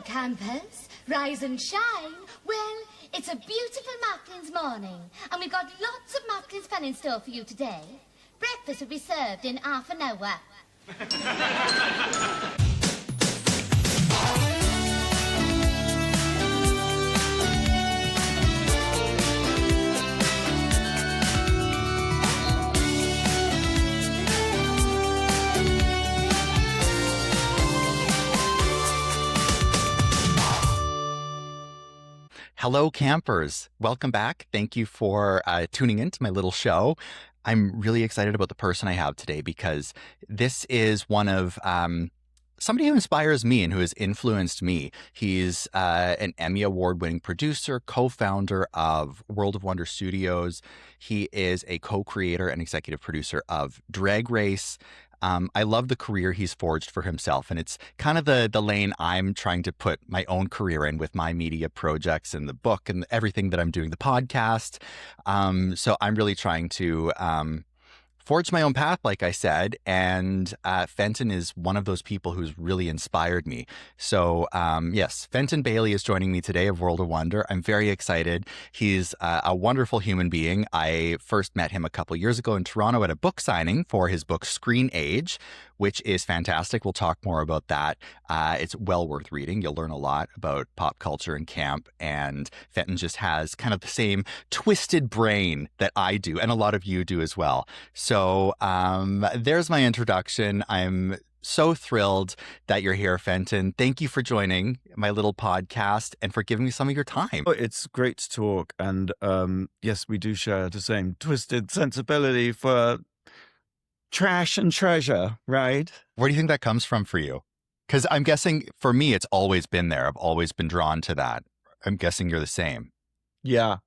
campers, rise and shine. Well, it's a beautiful Macklin's morning, and we've got lots of Macklin's fun in store for you today. Breakfast will be served in half an hour. Hello, campers. Welcome back. Thank you for tuning into my little show. I'm really excited about the person I have today because this is one of somebody who inspires me and who has influenced me. He's an Emmy Award-winning producer, co-founder of World of Wonder Studios. He is a co-creator and executive producer of Drag Race. I love the career he's forged for himself, and it's kind of the lane I'm trying to put my own career in with my media projects and the book and everything that I'm doing, the podcast. So I'm really trying to forge my own path, like I said, and Fenton is one of those people who's really inspired me. So yes, Fenton Bailey is joining me today of World of Wonder. I'm very excited. He's a wonderful human being. I first met him a couple years ago in Toronto at a book signing for his book Screen Age, which is fantastic. We'll talk more about that. It's well worth reading. You'll learn a lot about pop culture and camp, and Fenton just has kind of the same twisted brain that I do, and a lot of you do as well. So there's my introduction. I'm so thrilled that you're here, Fenton. Thank you for joining my little podcast and for giving me some of your time. It's great to talk. And yes, we do share the same twisted sensibility for trash and treasure, right? Where do you think that comes from for you? Because I'm guessing for me, it's always been there. I've always been drawn to that. I'm guessing you're the same. Yeah.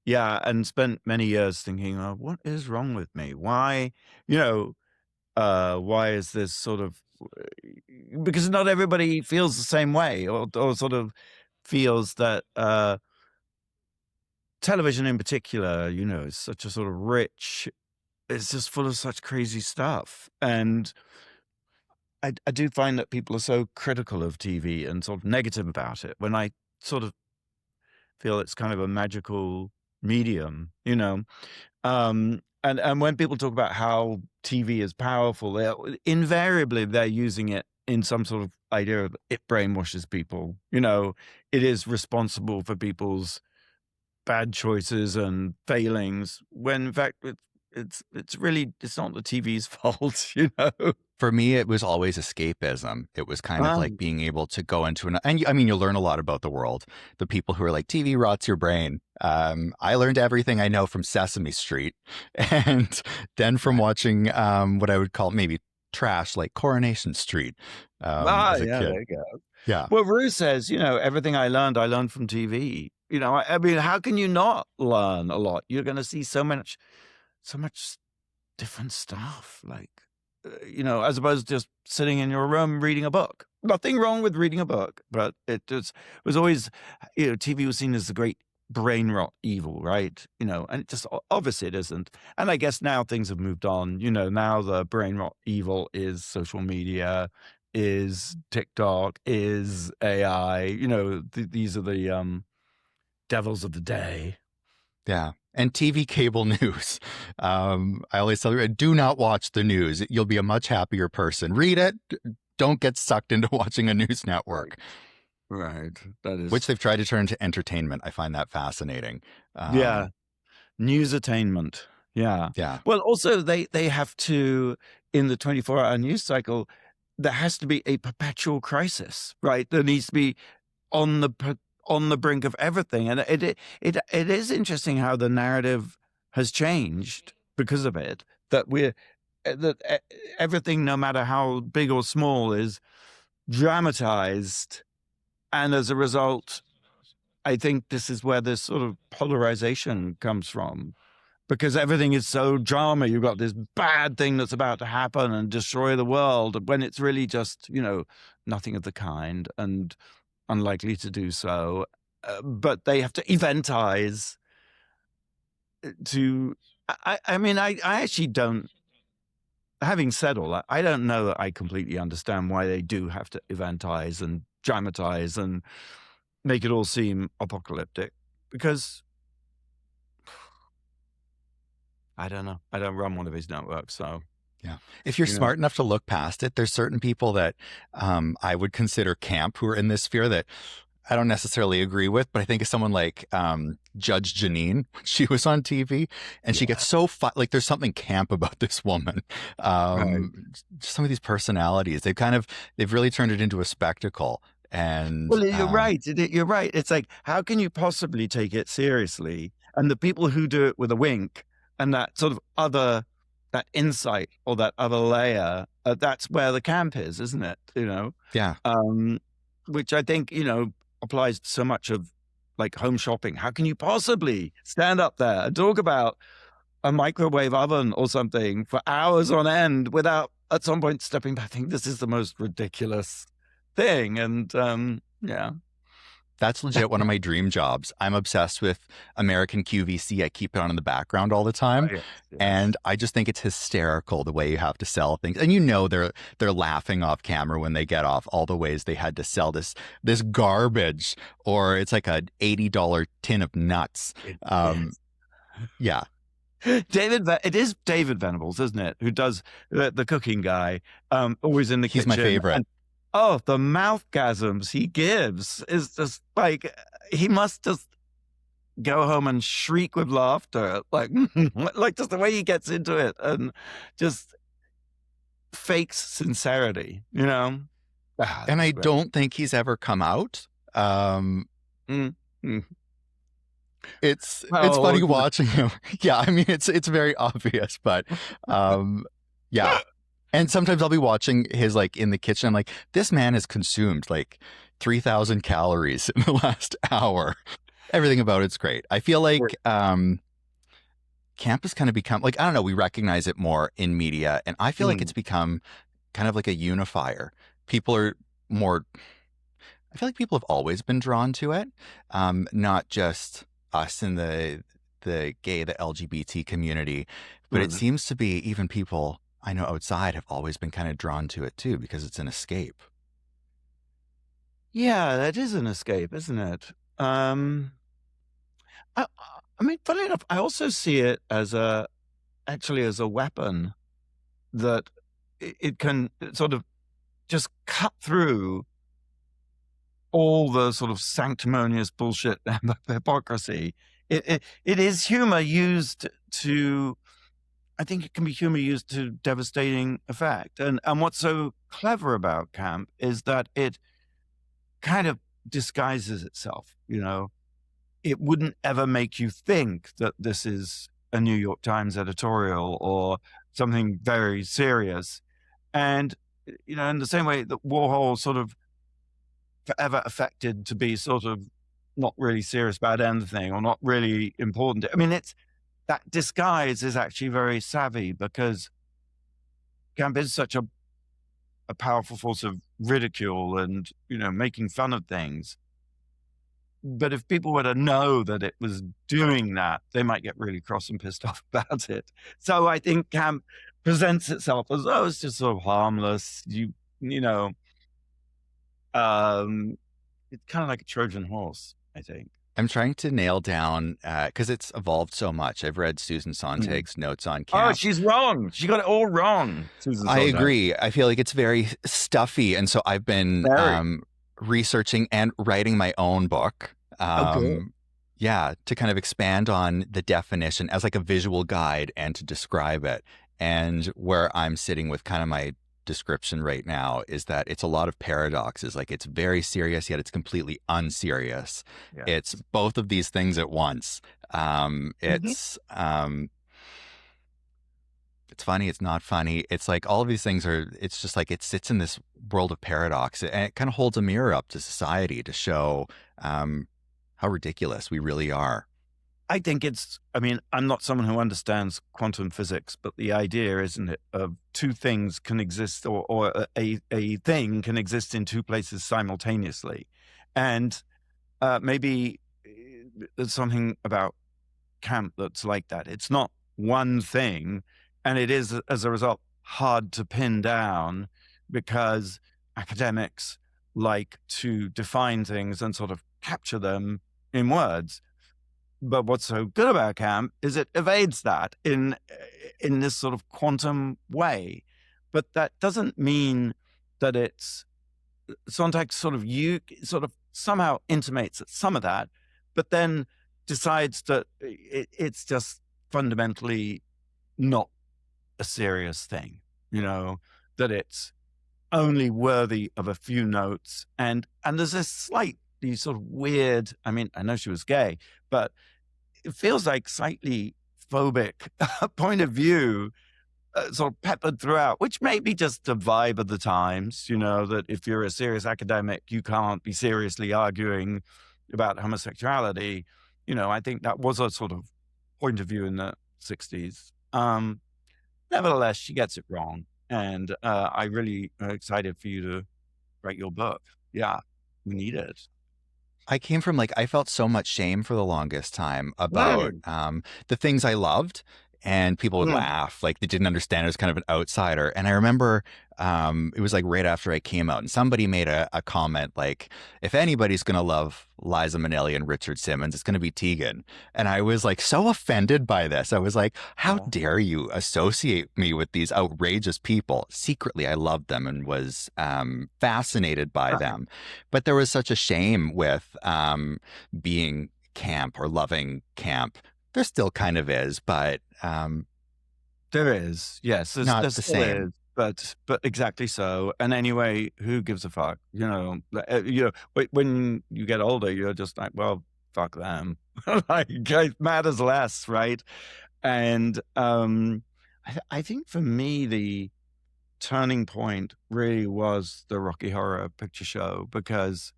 Yeah. And spent many years thinking, oh, what is wrong with me? Why, why is this sort of, because not everybody feels the same way or sort of feels that television in particular, is such a sort of rich, it's just full of such crazy stuff. And I do find that people are so critical of TV and sort of negative about it when I sort of feel it's kind of a magical medium, And when people talk about how TV is powerful, invariably they're using it in some sort of idea of it brainwashes people. It is responsible for people's bad choices and failings, when in fact it's not the TV's fault, For me, it was always escapism. It was kind of like being able to go into you learn a lot about the world. The people who are like, TV rots your brain. I learned everything I know from Sesame Street, and then from watching what I would call maybe trash, like Coronation Street. As a kid. There you go. Yeah. Well, Rue says, everything I learned from TV. I mean, how can you not learn a lot? You're going to see so much different stuff, like, as opposed to just sitting in your room reading a book. Nothing wrong with reading a book, but it was always, TV was seen as the great brain rot evil, right? And it just, obviously it isn't. And I guess now things have moved on. Now the brain rot evil is social media, is TikTok, is AI. These are the devils of the day. Yeah. And TV cable news. I always tell you, do not watch the news. You'll be a much happier person. Read it. Don't get sucked into watching a news network. Right. That is. Which they've tried to turn into entertainment. I find that fascinating. Yeah. News-attainment. Yeah. Yeah. Well, also they have to, in the 24-hour news cycle, there has to be a perpetual crisis, right? There needs to be on the brink of everything. And it is interesting how the narrative has changed because of it, that everything, no matter how big or small, is dramatized. And as a result, I think this is where this sort of polarization comes from, because everything is so drama. You've got this bad thing that's about to happen and destroy the world, when it's really just, nothing of the kind and unlikely to do so. But they have to eventize to, I mean, I actually don't, having said all that, I don't know that I completely understand why they do have to eventize and dramatize and make it all seem apocalyptic, because I don't know. I don't run one of his networks, so Yeah. If you're you know. smart enough to look past it, there's certain people that I would consider camp who are in this sphere that I don't necessarily agree with, but I think of someone like Judge Janine. She was on TV and she gets so like there's something camp about this woman. Right. Some of these personalities, they've really turned it into a spectacle. And Well, you're right. You're right. It's like, how can you possibly take it seriously? And the people who do it with a wink and that sort of that insight or that other layer, that's where the camp is, isn't it? yeah. Which I think, applies to so much of like home shopping. How can you possibly stand up there and talk about a microwave oven or something for hours on end without at some point stepping back? I think this is the most ridiculous thing. And yeah. That's legit one of my dream jobs. I'm obsessed with American QVC. I keep it on in the background all the time. Yes. And I just think it's hysterical the way you have to sell things. And they're laughing off camera when they get off all the ways they had to sell this garbage, or it's like a $80 tin of nuts. Yeah. It is David Venables, isn't it? Who does the cooking guy, always in the He's kitchen. my favorite. And, the mouthgasms he gives is just like, he must just go home and shriek with laughter, like just the way he gets into it and just fakes sincerity, And I don't think he's ever come out. It's funny watching him. Yeah, I mean it's very obvious, but yeah. And sometimes I'll be watching his like in the kitchen. I'm like, this man has consumed like 3,000 calories in the last hour. Everything about it's great. I feel like camp has kind of become like, I don't know, we recognize it more in media, and I feel like it's become kind of like a unifier. People are more, I feel like people have always been drawn to it, not just us in the gay, the LGBT community, but it seems to be even people I know outside have always been kind of drawn to it too, because it's an escape. Yeah, that is an escape, isn't it? I mean, funnily enough, I also see it as a weapon that it can sort of just cut through all the sort of sanctimonious bullshit and hypocrisy. It is humor used to, I think it can be humor used to devastating effect. And what's so clever about camp is that it kind of disguises itself, It wouldn't ever make you think that this is a New York Times editorial or something very serious. And, in the same way that Warhol sort of forever affected to be sort of not really serious about anything or not really important. I mean, that disguise is actually very savvy, because camp is such a powerful force of ridicule and, making fun of things. But if people were to know that it was doing that, they might get really cross and pissed off about it. So I think camp presents itself as, it's just sort of harmless. It's kind of like a Trojan horse, I think. I'm trying to nail down, because it's evolved so much. I've read Susan Sontag's notes on camp. Oh, she's wrong. She got it all wrong, Susan Sontag. I agree. I feel like it's very stuffy. And so I've been researching and writing my own book. Yeah, to kind of expand on the definition as like a visual guide and to describe it. And where I'm sitting with kind of my description right now is that it's a lot of paradoxes. Like, it's very serious, yet it's completely unserious. Yeah. It's both of these things at once. It's funny, it's not funny. It's like all of these things it's just like it sits in this world of paradox, and it kind of holds a mirror up to society to show how ridiculous we really are. I think I'm not someone who understands quantum physics, but the idea, isn't it, of two things can exist, or a thing can exist in two places simultaneously. And maybe there's something about camp that's like that. It's not one thing, and it is, as a result, hard to pin down, because academics like to define things and sort of capture them in words. But what's so good about camp is it evades that in this sort of quantum way. But that doesn't mean that it's Sontag sort of somehow intimates some of that, but then decides that it's just fundamentally not a serious thing, that it's only worthy of a few notes. And there's this slightly sort of weird, I mean, I know she was gay, but it feels like slightly phobic point of view sort of peppered throughout, which may be just the vibe of the times, that if you're a serious academic, you can't be seriously arguing about homosexuality. I think that was a sort of point of view in the 60s. Nevertheless, she gets it wrong. And I really am excited for you to write your book. Yeah, we need it. I came from I felt so much shame for the longest time about Right. the things I loved, and people would Mm. laugh like they didn't understand. I was kind of an outsider. And I remember it was right after I came out, and somebody made a comment like, if anybody's going to love Liza Minnelli and Richard Simmons, it's going to be Tegan. And I was so offended by this. I was like, how Yeah. dare you associate me with these outrageous people? Secretly, I loved them and was fascinated by Right. them. But there was such a shame with being camp or loving camp. There still kind of is, but There is, yes, not there the still is, same. but exactly so. And anyway, who gives a fuck? When you get older, you're just like, well, fuck them. It matters less, right? And I think for me, the turning point really was the Rocky Horror Picture Show, because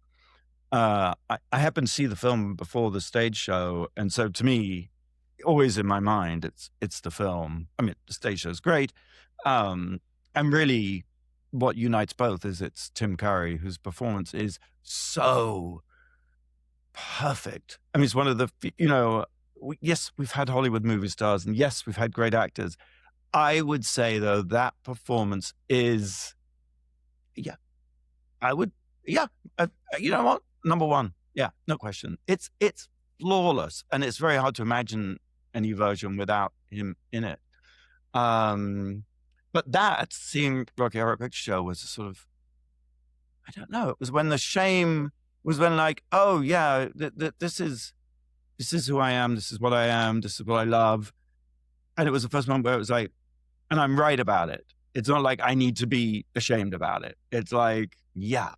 I happened to see the film before the stage show, and so to me, always in my mind, it's the film. I mean, the stage show is great, and really, what unites both is it's Tim Curry, whose performance is so perfect. I mean, it's one of the yes, we've had Hollywood movie stars, and yes, we've had great actors. I would say though that performance is, yeah, I would, yeah, you know what, number one, yeah, no question. It's flawless, and it's very hard to imagine any version without him in it. But that, seeing Rocky Horror Picture Show was a sort of, I don't know, it was when the shame was when oh yeah, this is who I am, this is what I am, this is what I love. And it was the first moment where it was like, and I'm right about it. It's not like I need to be ashamed about it. It's like, yeah.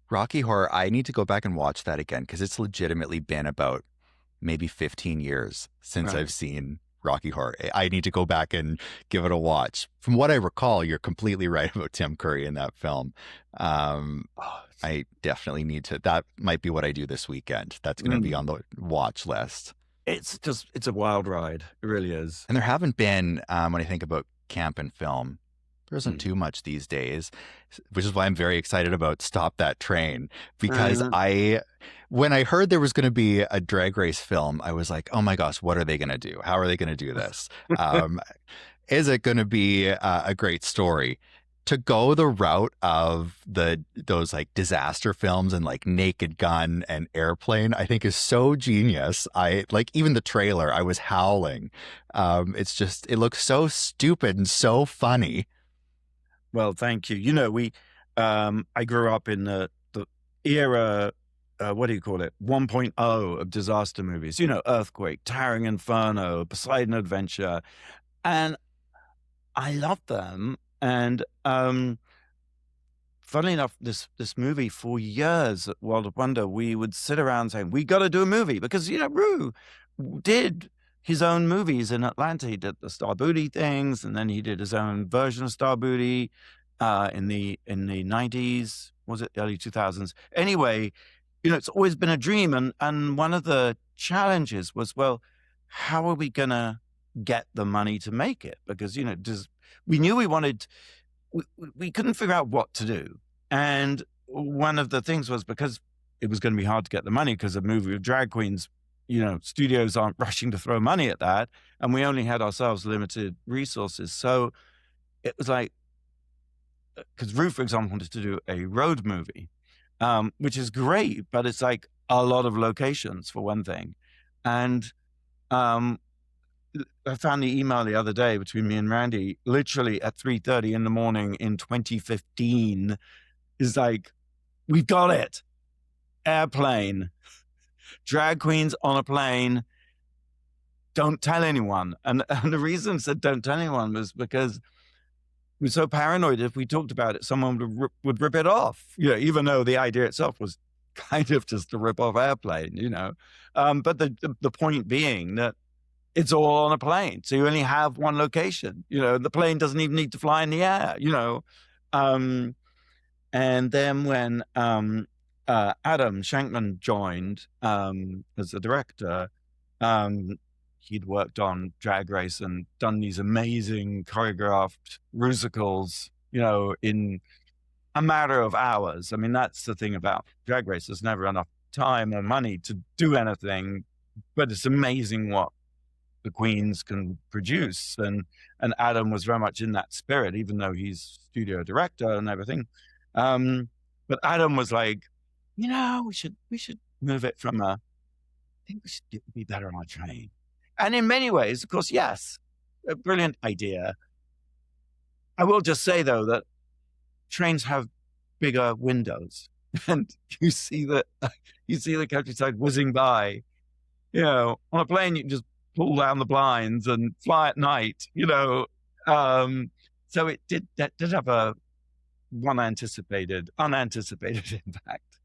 Rocky Horror, I need to go back and watch that again because it's legitimately been about maybe 15 years since Right. I've seen Rocky Horror. I need to go back and give it a watch. From what I recall, you're completely right about Tim Curry in that film. I definitely need to. That might be what I do this weekend. That's going to be on the watch list. It's a wild ride. It really is. And there haven't been, when I think about camp and film, there isn't too much these days, which is why I'm very excited about Stop That Train, because when I heard there was going to be a drag race film, I was like, oh my gosh, what are they going to do? How are they going to do this? Is it going to be a great story? To go the route of those disaster films and Naked Gun and Airplane, I think is so genius. I even the trailer, I was howling. It looks so stupid and so funny. Well, thank you. I grew up in the era, what do you call it? 1.0 of disaster movies, Earthquake, Towering Inferno, Poseidon Adventure. And I loved them. And funnily enough, this movie, for years at World of Wonder, we would sit around saying, we got to do a movie, because, Rue did his own movies in Atlanta. He did the Star Booty things, and then he did his own version of Star Booty in the 90s, was it early 2000s? Anyway, it's always been a dream. And one of the challenges was, well, how are we going to get the money to make it? Because, we knew we couldn't figure out what to do. And one of the things was, because it was going to be hard to get the money because a movie with drag queens, studios aren't rushing to throw money at that. And we only had ourselves limited resources. So it was like, because Ruth, for example, wanted to do a road movie, which is great, but it's like a lot of locations for one thing. And I found the email the other day between me and Randy, literally at 3:30 in the morning in 2015, is like, we've got it. Airplane. Drag queens on a plane. Don't tell anyone. And the reason I said don't tell anyone was because we're so paranoid if we talked about it, someone would rip it off, even though the idea itself was kind of just a rip-off Airplane, But the point being that it's all on a plane. So you only have one location, the plane doesn't even need to fly in the air, And then when Adam Shankman joined as a director, he'd worked on Drag Race and done these amazing choreographed musicals, in a matter of hours. I mean, that's the thing about Drag Race. There's never enough time or money to do anything, but it's amazing what the queens can produce. And Adam was very much in that spirit, even though he's studio director and everything. But Adam was like, we should move it from I think we should be better on a train. And in many ways, of course, yes, a brilliant idea. I will just say, though, that trains have bigger windows, and you see the countryside whizzing by. On a plane, you can just pull down the blinds and fly at night. So it did have a unanticipated impact.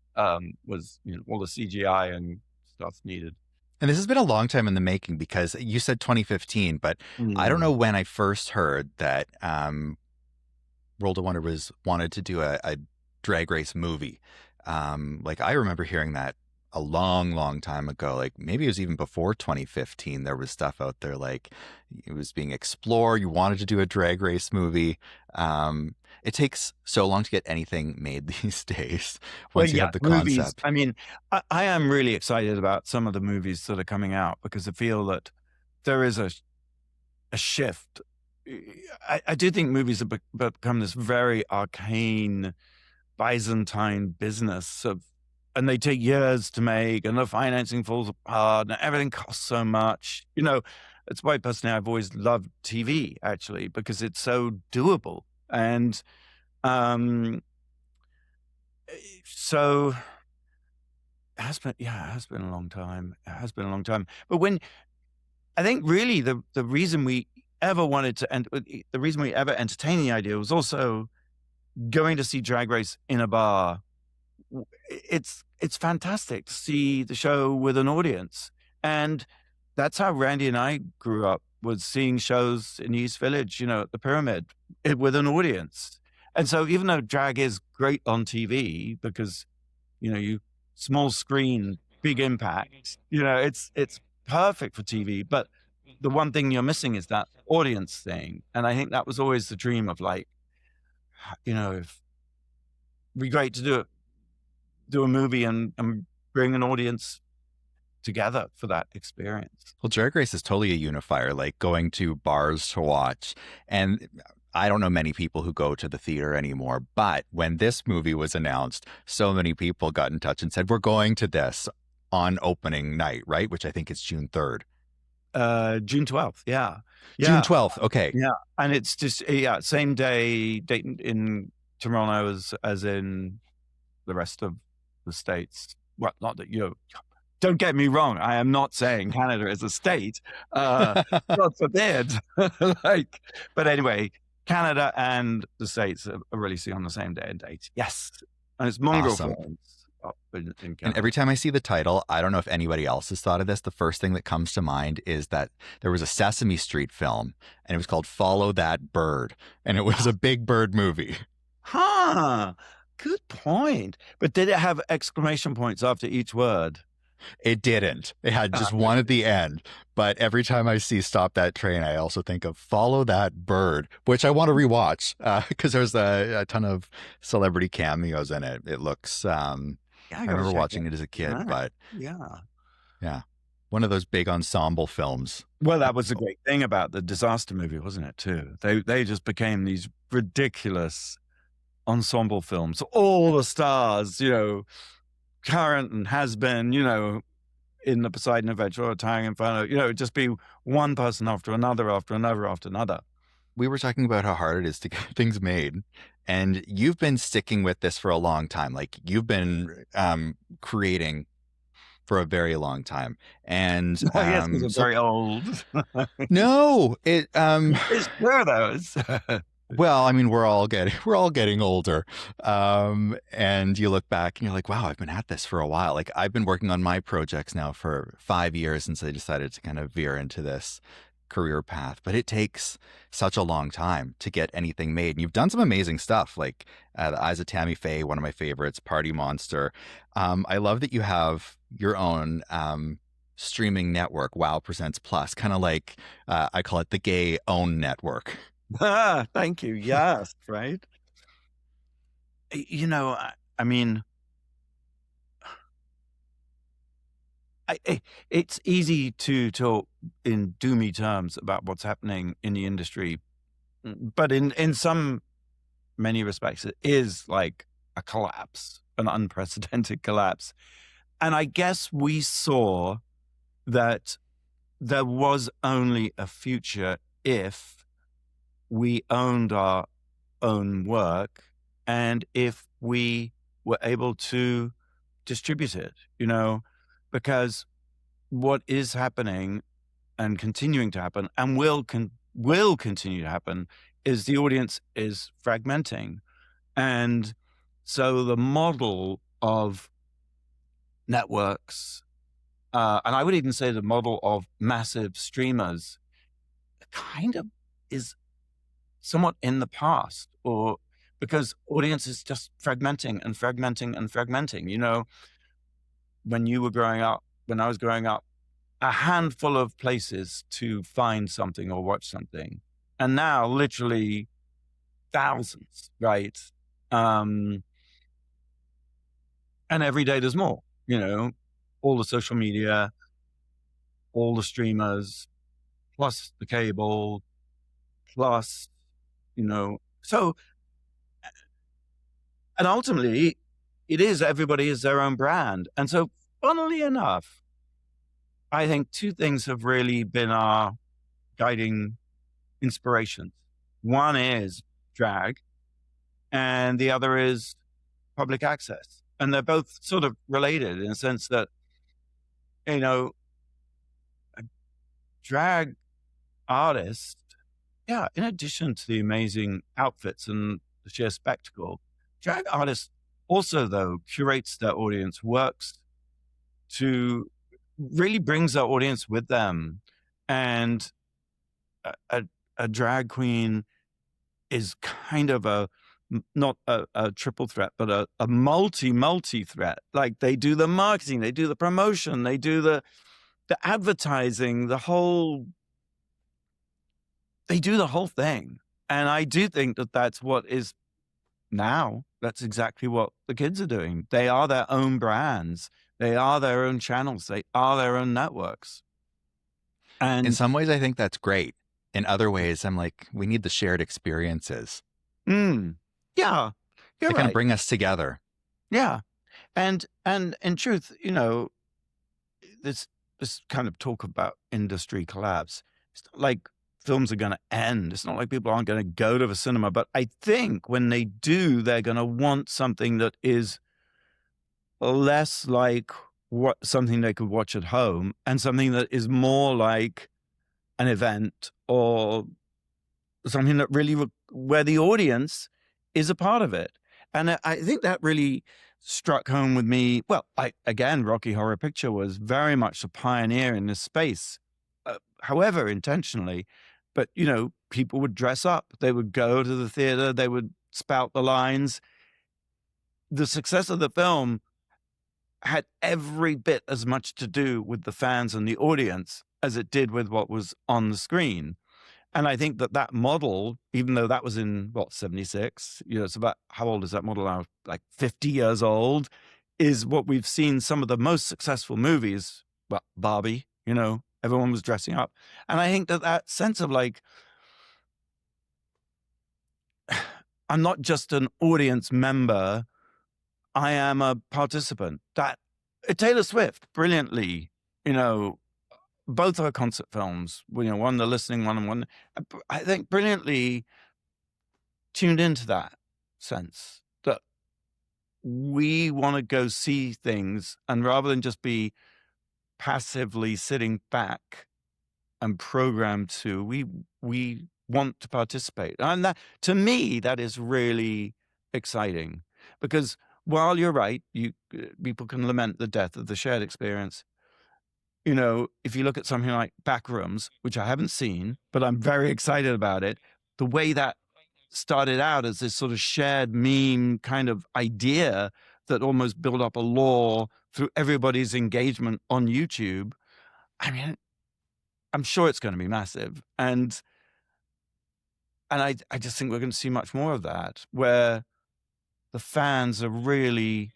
Was all the CGI and stuff needed. And this has been a long time in the making, because you said 2015, but I don't know when I first heard that World of Wonder wanted to do a Drag Race movie. I remember hearing that a long, long time ago. Like maybe it was even before 2015. There was stuff out there like it was being explored. You wanted to do a Drag Race movie. It takes so long to get anything made these days once you have the movies, concept. I mean, I am really excited about some of the movies that are coming out, because I feel that there is a shift. I do think movies have become this very arcane Byzantine business and they take years to make, and the financing falls apart, and everything costs so much. That's why personally I've always loved TV, actually, because it's so doable. And so it has been a long time. But I think really the reason we ever entertained the idea was also going to see Drag Race in a bar. It's fantastic to see the show with an audience. And that's how Randy and I grew up, was seeing shows in East Village, at the Pyramid, with an audience. And so even though drag is great on TV, because, you small screen, big impact, it's perfect for TV. But the one thing you're missing is that audience thing. And I think that was always the dream of if it'd be great to do a movie and bring an audience together for that experience. Well, Drag Race is totally a unifier, like going to bars to watch. And I don't know many people who go to the theater anymore, but when this movie was announced, so many people got in touch and said, we're going to this on opening night, right? Which I think is June 3rd. June 12th, yeah. June 12th, okay. Yeah, and it's just, same day date in Toronto as in the rest of the States. Well, not that, don't get me wrong, I am not saying Canada is a state. God forbid. But anyway, Canada and the States are releasing on the same day and date. Yes. And it's Mongrel Awesome. Films up in Canada. And every time I see the title, I don't know if anybody else has thought of this. The first thing that comes to mind is that there was a Sesame Street film, and it was called Follow That Bird. And it was a Big Bird movie. Huh. Good point. But did it have exclamation points after each word? It didn't. It had just one at the end. But every time I see Stop That Train, I also think of Follow That Bird, which I want to rewatch because there's a ton of celebrity cameos in it. It looks, I remember watching it as a kid, but yeah. One of those big ensemble films. Well, that was the great thing about the disaster movie, wasn't it, too? They just became these ridiculous ensemble films, all the stars, current and has been, in the Poseidon Adventure or Towering Inferno, it'd just be one person after another, after another, after another. We were talking about how hard it is to get things made, and you've been sticking with this for a long time. Like you've been creating for a very long time, and Yes, because I'm very old. no, It's true though. well, I mean, we're all getting older, and you look back and you're like, wow, I've been at this for a while. Like I've been working on my projects now for 5 years since I decided to kind of veer into this career path, but it takes such a long time to get anything made. And you've done some amazing stuff, like The Eyes of Tammy Faye, one of my favorites, Party Monster. I love that you have your own streaming network, Wow Presents Plus, kind of like I call it the gay own network. Thank you. Yes, right. I mean, it's easy to talk in doomy terms about what's happening in the industry, but in many respects, it is like a collapse, an unprecedented collapse. And I guess we saw that there was only a future if we owned our own work and if we were able to distribute it, because what is happening and continuing to happen and will continue to happen is the audience is fragmenting. And so the model of networks, and I would even say the model of massive streamers kind of is somewhat in the past, or because audience is just fragmenting and fragmenting and fragmenting. When you were growing up, when I was growing up, a handful of places to find something or watch something. And now literally thousands, right? And every day there's more, all the social media, all the streamers, plus the cable, plus, so, and ultimately it is, everybody is their own brand. And so funnily enough, I think two things have really been our guiding inspirations. One is drag and the other is public access. And they're both sort of related in the sense that, a drag artist, in addition to the amazing outfits and the sheer spectacle, drag artist also, though, curates their audience, works to really brings their audience with them. And a drag queen is kind of not a triple threat, but a multi threat. Like they do the marketing, they do the promotion, they do the advertising, they do the whole thing. And I do think that that's what is now. That's exactly what the kids are doing. They are their own brands. They are their own channels. They are their own networks. And in some ways, I think that's great. In other ways, I'm like, we need the shared experiences. Yeah, you're they right. kind of bring us together. Yeah, and in truth, this kind of talk about industry collapse. It's not like films are going to end. It's not like people aren't going to go to the cinema. But I think when they do, they're going to want something that is less like something they could watch at home and something that is more like an event or something that really where the audience is a part of it. And I think that really struck home with me. Well, Rocky Horror Picture was very much a pioneer in this space, however intentionally. But, people would dress up. They would go to the theater. They would spout the lines. The success of the film had every bit as much to do with the fans and the audience as it did with what was on the screen. And I think that model, even though that was in, 76, it's about, how old is that model now? Like 50 years old, is what we've seen some of the most successful movies. Well, Barbie, everyone was dressing up. And I think that sense of like, I'm not just an audience member. I am a participant. Taylor Swift, brilliantly, both her concert films, one the listening one and one, I think brilliantly tuned into that sense that we want to go see things, and rather than just be passively sitting back and programmed to, we want to participate. And that, to me, that is really exciting, because while you're right, people can lament the death of the shared experience. If you look at something like Backrooms, which I haven't seen, but I'm very excited about it, the way that started out as this sort of shared meme kind of idea that almost built up a lore through everybody's engagement on YouTube. I mean, I'm sure it's going to be massive. And I just think we're going to see much more of that, where the fans are really,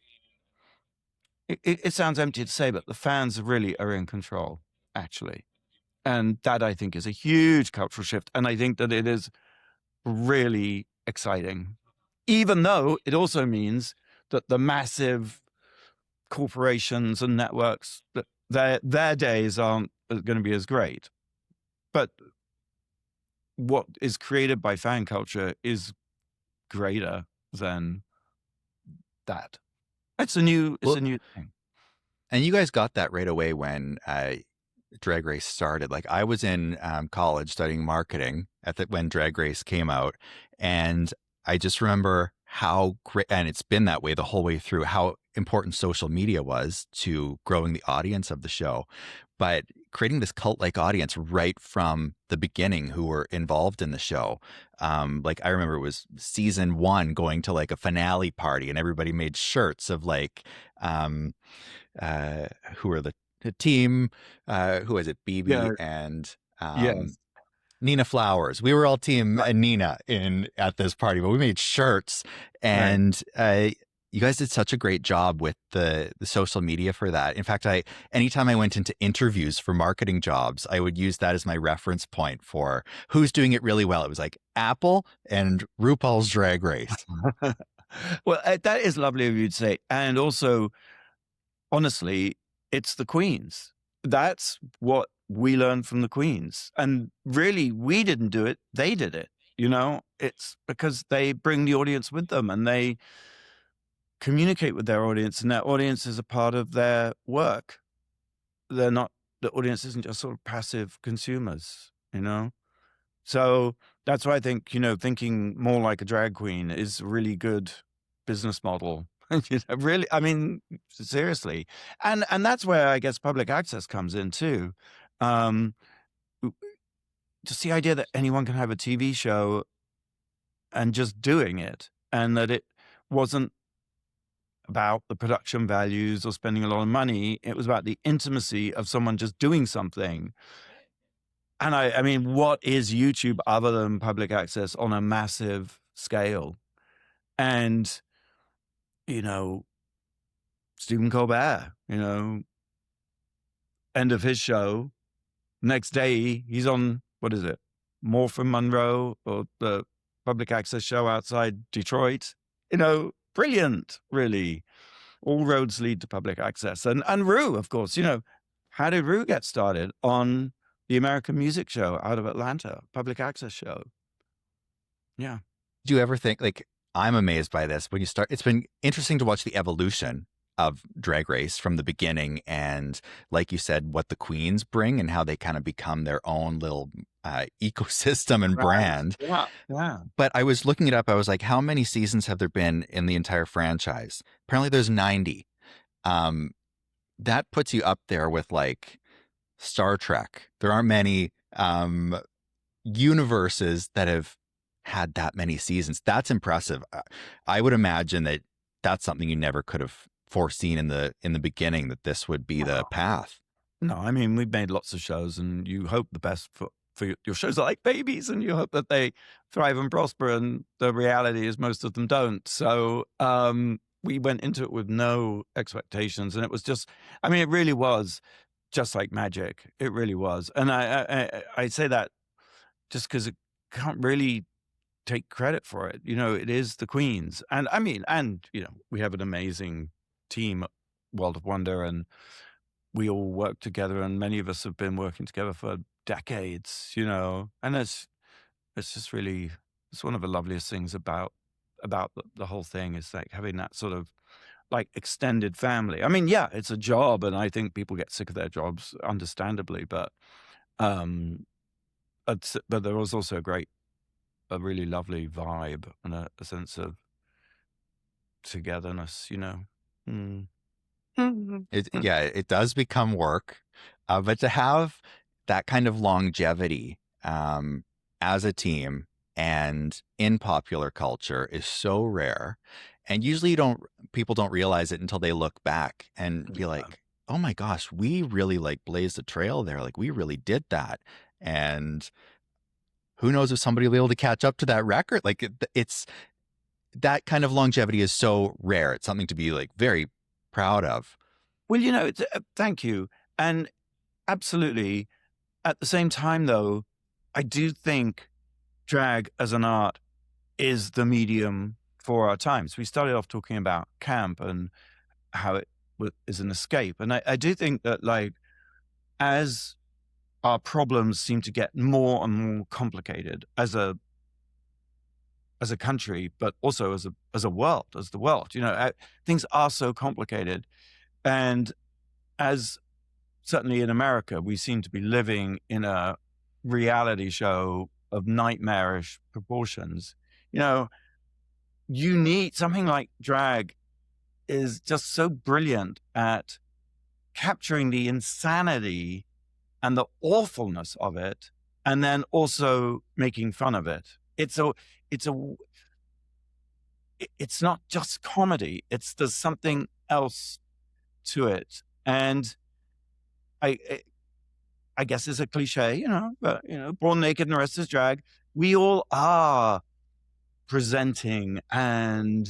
it sounds empty to say, but the fans really are in control, actually. And that, I think, is a huge cultural shift. And I think that it is really exciting, even though it also means that the massive corporations and networks, that their days aren't going to be as great. But what is created by fan culture is greater than that. It's a new thing. And you guys got that right away when Drag Race started. Like, I was in college studying marketing when Drag Race came out, and I just remember how great, and it's been that way the whole way through, how important social media was to growing the audience of the show. But creating this cult-like audience right from the beginning who were involved in the show. Like, I remember it was season 1 going to like a finale party, and everybody made shirts of like, who are the team? Who is it? BB and Yes. Nina Flowers. We were all team Nina at this party, but we made shirts, and you guys did such a great job with the social media for that. In fact, anytime I went into interviews for marketing jobs, I would use that as my reference point for who's doing it really well. It was like Apple and RuPaul's Drag Race. Well, that is lovely of you to say. And also, honestly, it's the queens. That's what we learned from the queens. And really, we didn't do it. They did it. It's because they bring the audience with them, and they communicate with their audience, and their audience is a part of their work. The audience isn't just sort of passive consumers, So that's why I think, thinking more like a drag queen is a really good business model. Really, I mean, seriously. And that's where I guess public access comes in too. Just the idea that anyone can have a TV show and just doing it, and that it wasn't about the production values or spending a lot of money. It was about the intimacy of someone just doing something. And I mean, what is YouTube other than public access on a massive scale? And, Stephen Colbert, end of his show. Next day, he's on, what is it? More from Monroe, or the public access show outside Detroit. Brilliant, really. All roads lead to public access. And Rue, of course, how did Rue get started? On the American Music Show out of Atlanta, public access show. Yeah. Do you ever think, like, I'm amazed by this when you start, it's been interesting to watch the evolution of Drag Race from the beginning, and like you said, what the queens bring and how they kind of become their own little ecosystem and brand. Yeah. But I was looking it up. I was like, how many seasons have there been in the entire franchise? Apparently there's 90. That puts you up there with like Star Trek. There aren't many universes that have had that many seasons. That's impressive. I would imagine that that's something you never could have foreseen in the beginning, that this would be the path. No, I mean, we've made lots of shows, and you hope the best for your shows are like babies, and you hope that they thrive and prosper, and the reality is most of them don't. So we went into it with no expectations, and it was just, I mean, it really was just like magic. It really was. And I say that just because it can't really take credit for it. It is the Queen's. And I mean, we have an amazing team at World of Wonder, and we all work together, and many of us have been working together for decades, and it's just really, it's one of the loveliest things about the whole thing is like having that sort of like extended family. I mean, yeah, it's a job, and I think people get sick of their jobs, understandably, but there was also a really lovely vibe and a sense of togetherness, Mm. It does become work, but to have that kind of longevity as a team and in popular culture is so rare. And usually people don't realize it until they look back and be like, oh my gosh, we really like blazed a trail there. Like we really did that. And who knows if somebody will be able to catch up to that record. Like it's that kind of longevity is so rare. It's something to be like very proud of. Well, thank you. And absolutely. At the same time, though, I do think drag as an art is the medium for our times. We started off talking about camp and how it is an escape. And I do think that, like, as our problems seem to get more and more complicated as a country, but also as the world, things are so complicated. And as certainly in America, we seem to be living in a reality show of nightmarish proportions. You need something like drag is just so brilliant at capturing the insanity and the awfulness of it, and then also making fun of it. It's not just comedy. There's something else to it. And I guess it's a cliche, but born naked and the rest is drag. We all are presenting, and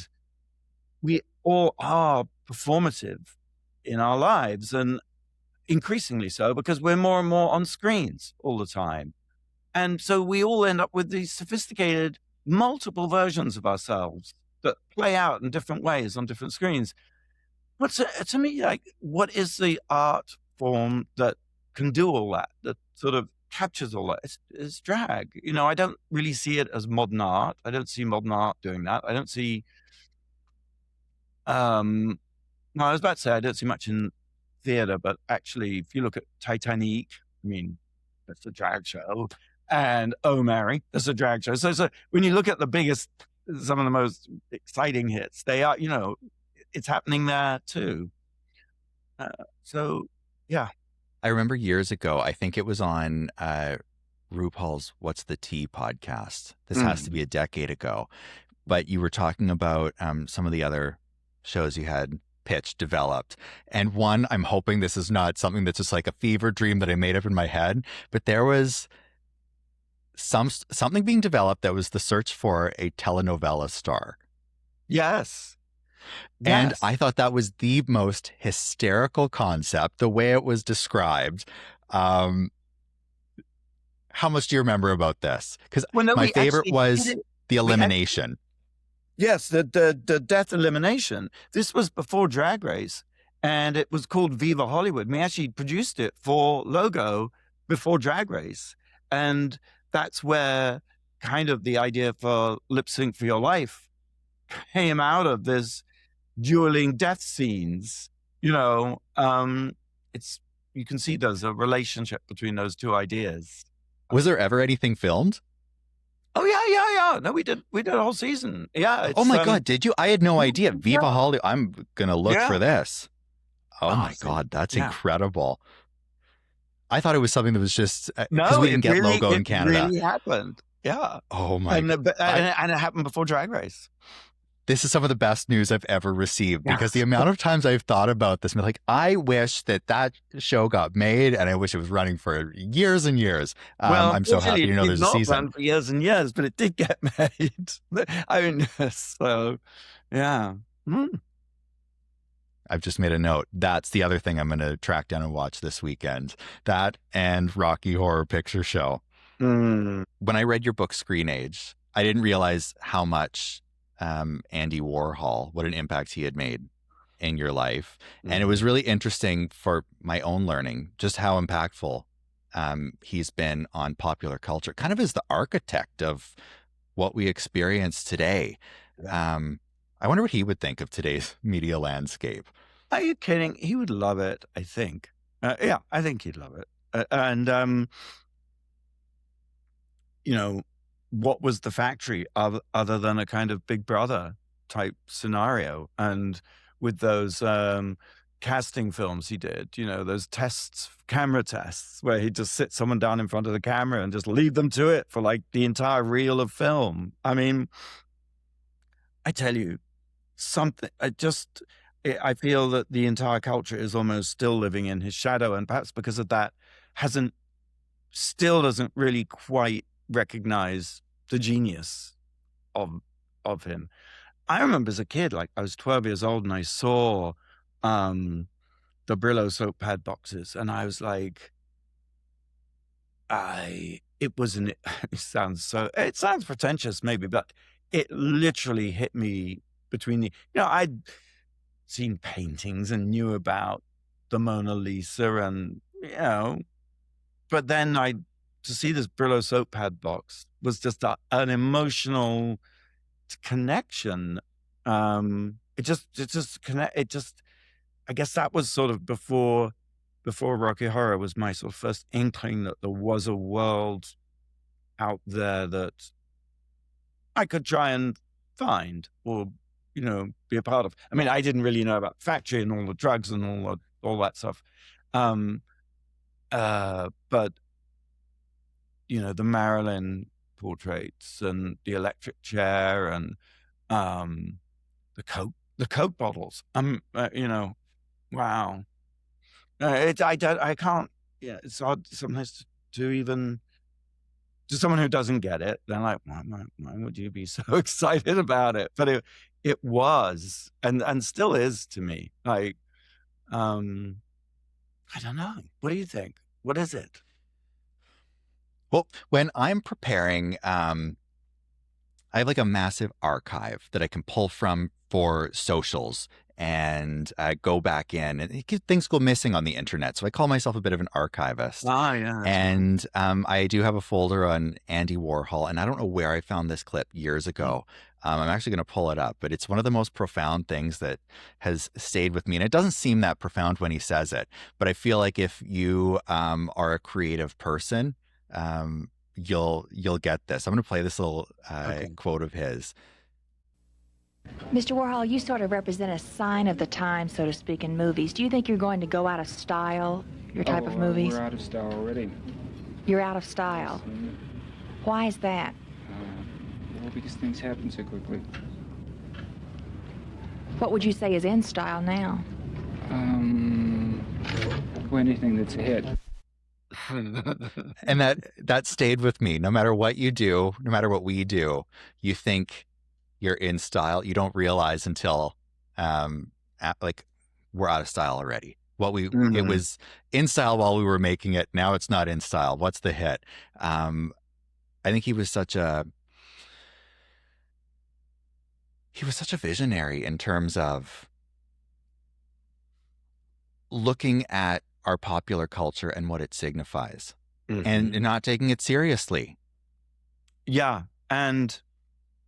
we all are performative in our lives, and increasingly so because we're more and more on screens all the time. And so we all end up with these sophisticated, multiple versions of ourselves that play out in different ways on different screens. But to me, like, what is the art form that can do all that sort of captures all that? It's drag. I don't really see it as modern art. I don't see modern art doing that. I don't see, no, I was about to say I don't see much in theater, but actually, if you look at Titanic, I mean, that's a drag show. And Oh Mary, that's a drag show. So when you look at some of the most exciting hits, they are, it's happening there too. So, yeah. I remember years ago, I think it was on RuPaul's What's the Tea podcast. This has to be a decade ago. But you were talking about some of the other shows you had pitched, developed. And one, I'm hoping this is not something that's just like a fever dream that I made up in my head, but there was something being developed that was the search for a telenovela star. Yes. And I thought that was the most hysterical concept, the way it was described. How much do you remember about this? Because my favorite was the elimination. Yes, the death elimination. This was before Drag Race, and it was called Viva Hollywood. We actually produced it for Logo before Drag Race. And that's where kind of the idea for Lip Sync for Your Life came out of this dueling death scenes. You can see there's a relationship between those two ideas. Was there ever anything filmed? Oh yeah. No, we did a whole season. Yeah. Oh my God, did you? I had no idea. Viva Hollywood. I'm gonna look for this. Oh my God, that's incredible. I thought it was something that was just because we didn't get Logo in Canada. It really happened. Yeah. Oh my. And it happened before Drag Race. This is some of the best news I've ever received because the amount of times I've thought about this, I'm like, I wish that show got made, and I wish it was running for years and years. Well, I'm so happy to know there's a season. Run for years and years, but it did get made. I mean, so yeah. I've just made a note. That's the other thing I'm going to track down and watch this weekend. That and Rocky Horror Picture Show. When I read your book, Screen Age, I didn't realize how much Andy Warhol, what an impact he had made in your life. And it was really interesting for my own learning, just how impactful he's been on popular culture, kind of as the architect of what we experience today. Yeah. I wonder what he would think of today's media landscape. Are you kidding? He would love it, I think. Yeah, I think he'd love it. And you know, what was the factory other than a kind of Big Brother type scenario? And with those casting films he did, you know, those tests, camera tests, where he'd just sit someone down in front of the camera and just leave them to it for like the entire reel of film. I mean, I tell you, something, I feel that the entire culture is almost still living in his shadow, and perhaps because of that, still doesn't really quite recognize the genius of him. I remember as a kid, like I was 12 years old and I saw the Brillo soap pad boxes, and I was like, it sounds pretentious maybe, but it literally hit me between I'd seen paintings and knew about the Mona Lisa and, but then to see this Brillo soap pad box was just an emotional connection. I guess that was sort of before Rocky Horror was my sort of first inkling that there was a world out there that I could try and find or, be a part of. I mean, I didn't really know about factory and all the drugs and all that stuff. But the Marilyn portraits and the electric chair and the Coke bottles. Wow. I can't. Yeah, it's hard sometimes to even to someone who doesn't get it. They're like, why would you be so excited about it? But it was and still is to me. Like, I don't know. What do you think? What is it? Well, when I'm preparing, I have like a massive archive that I can pull from for socials and go back in, and things go missing on the internet. So I call myself a bit of an archivist. Yeah. And I do have a folder on Andy Warhol, and I don't know where I found this clip years ago. I'm actually going to pull it up, but it's one of the most profound things that has stayed with me. And it doesn't seem that profound when he says it, but I feel like if you are a creative person, you'll get this. I'm going to play this little quote of his. Mr. Warhol, you sort of represent a sign of the time, so to speak, in movies. Do you think you're going to go out of style, your type of movies? We're out of style already. You're out of style. Why is that? Well, because things happen so quickly. What would you say is in style now? Well, anything that's a hit. And that stayed with me. No matter what you do, no matter what we do, you think you're in style. You don't realize until we're out of style already. It was in style while we were making it. Now it's not in style. What's the hit? I think he was such a visionary in terms of looking at our popular culture and what it signifies, and not taking it seriously. Yeah, and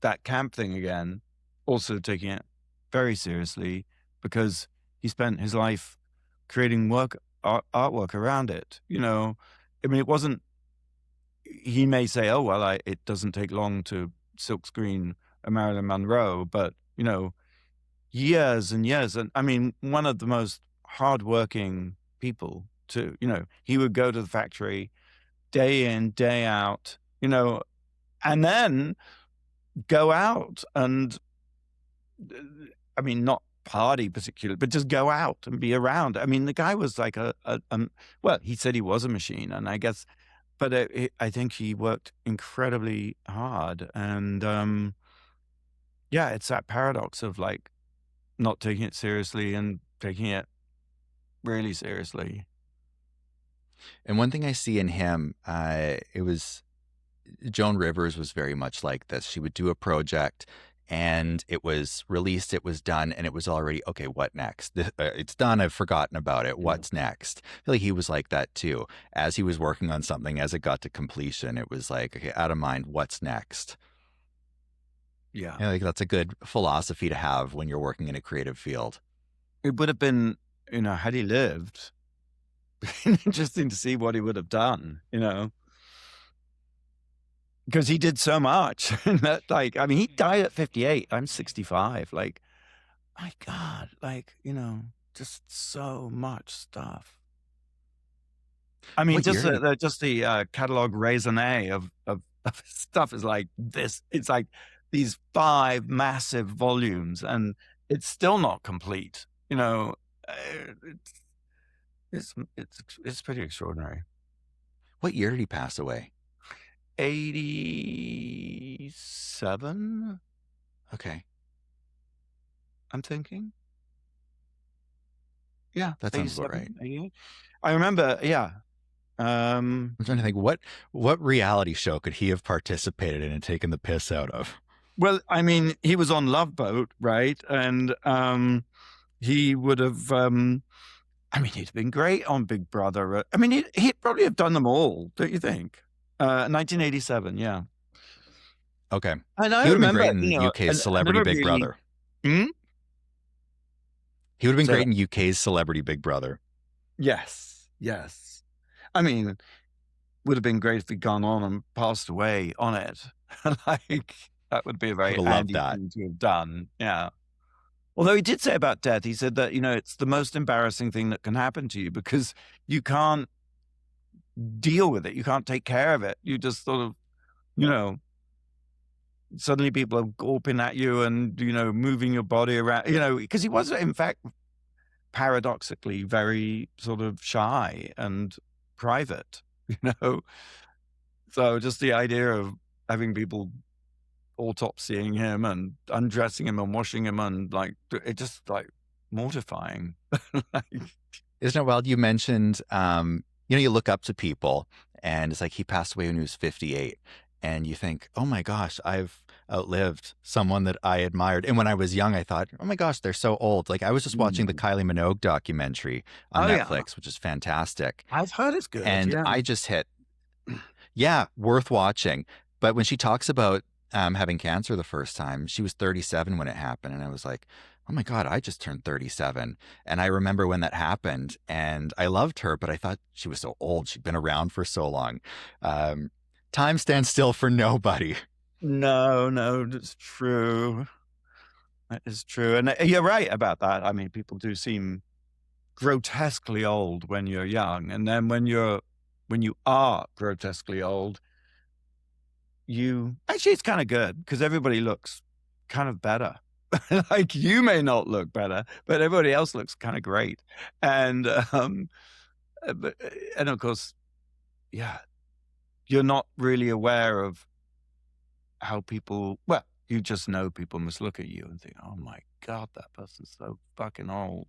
that camp thing again, also taking it very seriously, because he spent his life creating artwork around it. I mean, it wasn't. He may say, "Oh well, it doesn't take long to silkscreen a Marilyn Monroe," but years and years, and I mean, one of the most hardworking people too. He would go to the factory day in, day out, and then go out and, I mean, not party particularly, but just go out and be around. I mean, the guy was like well, he said he was a machine, and I guess, but I think he worked incredibly hard. And yeah, it's that paradox of like not taking it seriously and taking it really seriously. And one thing I see in him, it was Joan Rivers was very much like this. She would do a project and it was released, it was done, and it was already, okay, what next? It's done, I've forgotten about it. What's next? I feel like he was like that too. As he was working on something, as it got to completion, it was like, okay, out of mind, what's next? Yeah. I think that's a good philosophy to have when you're working in a creative field. It would have been, had he lived, interesting to see what he would have done, because he did so much. He died at 58. I'm 65. Like, my God, just so much stuff. I mean, What just year the catalog raisonné of stuff is like this. It's like these 5 massive volumes, and it's still not complete. It's pretty extraordinary. What year did he pass away? 87, Okay. I'm thinking. Yeah, That sounds about 87, right. 88. I remember, yeah. I'm trying to think, what reality show could he have participated in and taken the piss out of? Well, I mean, he was on Love Boat, right? And he would have, he'd been great on Big Brother. I mean, he'd probably have done them all, don't you think? 1987, yeah. Okay. And I He would have been remember, great in UK's Celebrity Big Brother. Hmm? He would have been So- great in UK's Celebrity Big Brother. Yes. I mean, would have been great if he'd gone on and passed away on it. Like, that would be a very Would've loved handy that. thing to have done. Yeah. Although he did say about death, he said that, it's the most embarrassing thing that can happen to you because you can't deal with it. You can't take care of it. You just sort of, suddenly people are gawping at you and, moving your body around, because he was, in fact, paradoxically very sort of shy and private, So just the idea of having people autopsying him and undressing him and washing him and it just mortifying. Isn't it wild? You mentioned, you look up to people and it's like he passed away when he was 58. And you think, oh my gosh, I've outlived someone that I admired. And when I was young, I thought, oh my gosh, they're so old. Like I was just watching the Kylie Minogue documentary on Netflix, which is fantastic. I've heard it's good. And yeah. I just hit, worth watching. But when she talks about having cancer the first time, she was 37 when it happened. And I was like, oh my God, I just turned 37. And I remember when that happened and I loved her, but I thought she was so old. She'd been around for so long. Time stands still for nobody. No, that's true. That is true. And you're right about that. I mean, people do seem grotesquely old when you're young. And then when you are grotesquely old, actually, it's kind of good because everybody looks kind of better. Like you may not look better, but everybody else looks kind of great. And, and of course, yeah, you're not really aware of how people, you just know people must look at you and think, oh my God, that person's so fucking old.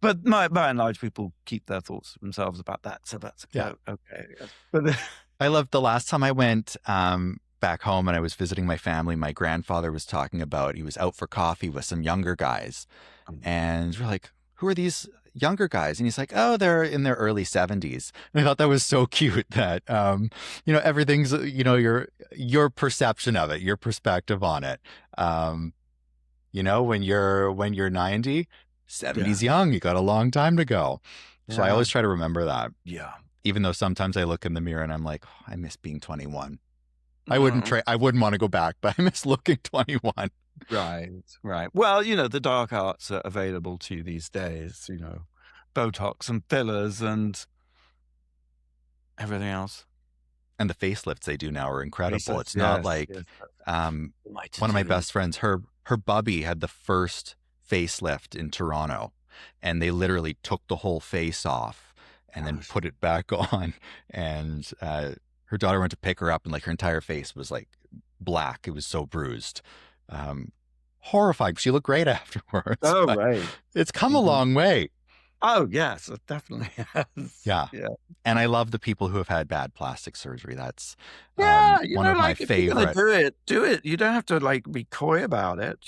But by and large, people keep their thoughts to themselves about that. So that's okay. But I loved the last time I went back home and I was visiting my family, my grandfather was talking about, he was out for coffee with some younger guys. And we're like, who are these younger guys? And he's like, oh, they're in their early 70s. And I thought that was so cute that, everything's, your perception of it, your perspective on it. When you're 90, 70's young, you got a long time to go. So I always try to remember that. Yeah. Even though sometimes I look in the mirror and I'm like, oh, I miss being 21. I wouldn't want to go back, but I miss looking 21. Right. Well, the dark arts are available to you these days, Botox and fillers and everything else. And the facelifts they do now are incredible. Facelifts, It's not yes. one of my best friends, her bubby had the first facelift in Toronto and they literally took the whole face off and then put it back on. And her daughter went to pick her up and her entire face was black. It was so bruised. Horrified. She looked great afterwards. Oh, right. It's come a long way. Oh, yes, it definitely has. Yeah. Yeah. And I love the people who have had bad plastic surgery. That's Yeah, one of my like if you're gonna favorite. do it. You don't have to like be coy about it,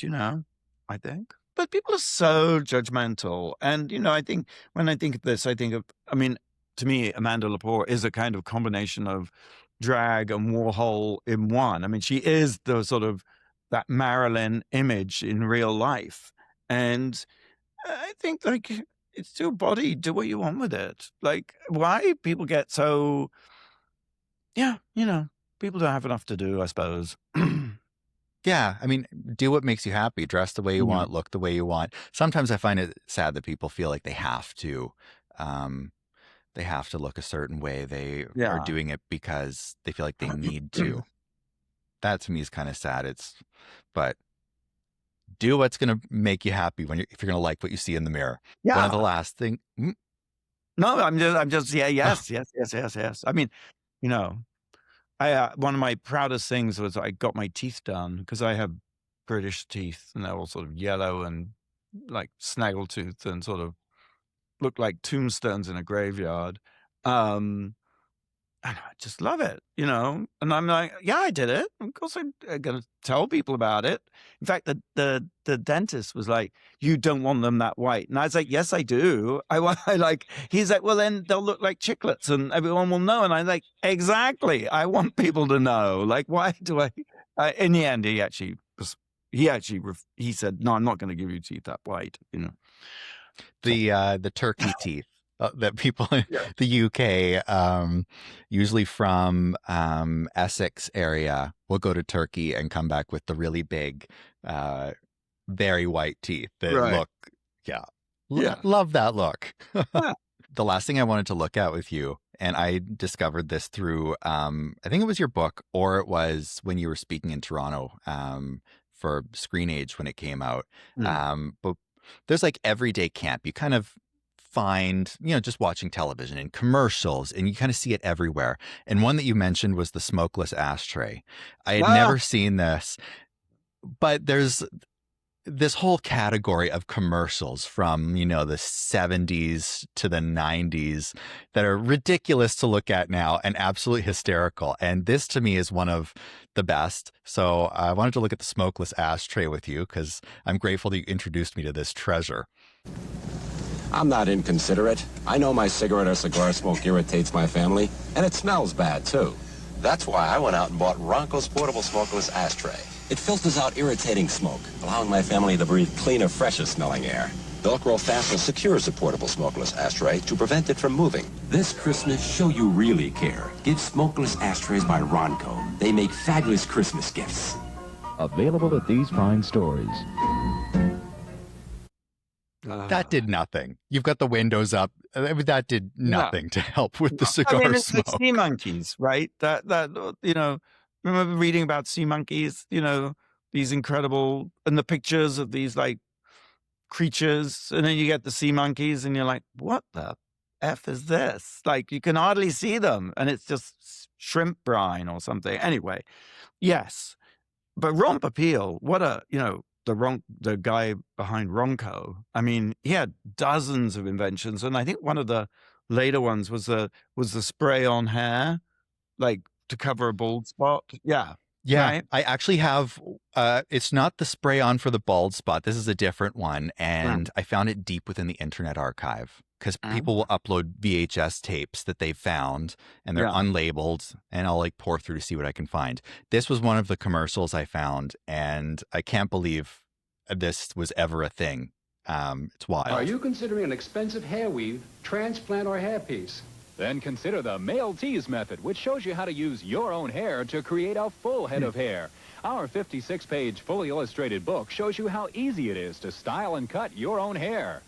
I think. But people are so judgmental. And, I think when I think of this, to me, Amanda Lepore is a kind of combination of drag and Warhol in one. I mean, she is the sort of that Marilyn image in real life. And I think like it's your body, do what you want with it. Like why people get so, yeah, people don't have enough to do, I suppose. Yeah, I mean, do what makes you happy. Dress the way you Mhm. want, look the way you want. Sometimes I find it sad that people feel like they have to. They have to look a certain way. They are Yeah. doing it because they feel like they need to. That to me is kind of sad. But do what's going to make you happy if you're going to like what you see in the mirror. Yeah. One of the last thing. No, I'm just, yeah, yes. I mean, one of my proudest things was I got my teeth done because I have British teeth and they're all sort of yellow and like snaggletooth and sort of look like tombstones in a graveyard. And I just love it, and I'm like, yeah, I did it. Of course, I'm going to tell people about it. In fact, the dentist was like, you don't want them that white. And I was like, yes, I do. He's like, well, then they'll look like chiclets and everyone will know. And I'm like, exactly. I want people to know. Like, why do I? In the end, he said, no, I'm not going to give you teeth that white, The turkey teeth that people in the UK, usually from Essex area, will go to Turkey and come back with the really big, very white teeth that look, love that look. The last thing I wanted to look at with you, and I discovered this through, I think it was your book, or it was when you were speaking in Toronto for Screen Age when it came out. But there's like everyday camp. You kind of find, just watching television and commercials, and you kind of see it everywhere. And one that you mentioned was the smokeless ashtray. I had never seen this, but there's this whole category of commercials from, the 70s to the 90s that are ridiculous to look at now and absolutely hysterical. And this to me is one of the best. So I wanted to look at the smokeless ashtray with you because I'm grateful that you introduced me to this treasure. I'm not inconsiderate. I know my cigarette or cigar smoke irritates my family, and it smells bad, too. That's why I went out and bought Ronco's portable smokeless ashtray. It filters out irritating smoke, allowing my family to breathe cleaner, fresher-smelling air. Velcro fasten secures the portable smokeless ashtray to prevent it from moving. This Christmas, show you really care. Give smokeless ashtrays by Ronco. They make fabulous Christmas gifts. Available at these fine stores. That did nothing. You've got the windows up. That did nothing to help with the cigar it's smoke. the sea monkeys, right? That remember reading about sea monkeys, these incredible, and the pictures of these like creatures, and then you get the sea monkeys and you're like, what the F is this? Like you can hardly see them and it's just shrimp brine or something. Anyway, yes. But Ron Popeil, what a, the guy behind Ronco, I mean, he had dozens of inventions, and I think one of the later ones was the spray on hair, like to cover a bald spot. Yeah. Right? I actually have. It's not the spray on for the bald spot. This is a different one, and I found it deep within the Internet Archive because people will upload VHS tapes that they've found, and they're unlabeled, and I'll like pour through to see what I can find. This was one of the commercials I found, and I can't believe this was ever a thing. It's wild. Are you considering an expensive hair weave, transplant, or hairpiece? Then consider the male tease method, which shows you how to use your own hair to create a full head of hair. Our 56-page fully illustrated book shows you how easy it is to style and cut your own hair.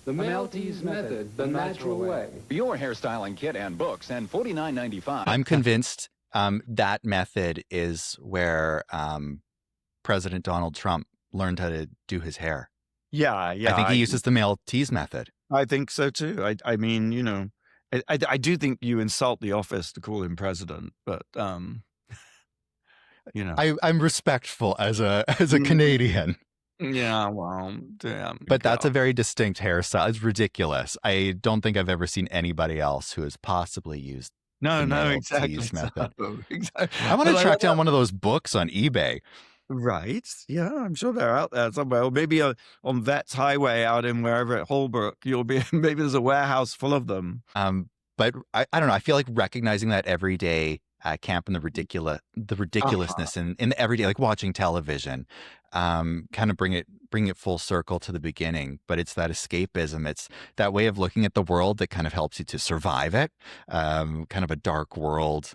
The male tease method, the natural way. Your hairstyling kit and books, and $49.95. I'm convinced that method is where President Donald Trump learned how to do his hair. Yeah. I think he uses the male tease method. I think so too. I mean, I do think you insult the office to call him president, but I'm respectful as a Canadian. Yeah, well, damn. But that's a very distinct hairstyle. It's ridiculous. I don't think I've ever seen anybody else who has possibly used the No, male exactly tease method. so. Exactly. I want But to I track love down one of those books on eBay. Right. Yeah, I'm sure they're out there somewhere. Or maybe on Vets Highway out in wherever at Holbrook, you'll be maybe there's a warehouse full of them. But I don't know. I feel like recognizing that everyday camp and the ridiculousness in the everyday, like watching television, kind of bring it full circle to the beginning. But it's that escapism. It's that way of looking at the world that kind of helps you to survive it. Kind of a dark world.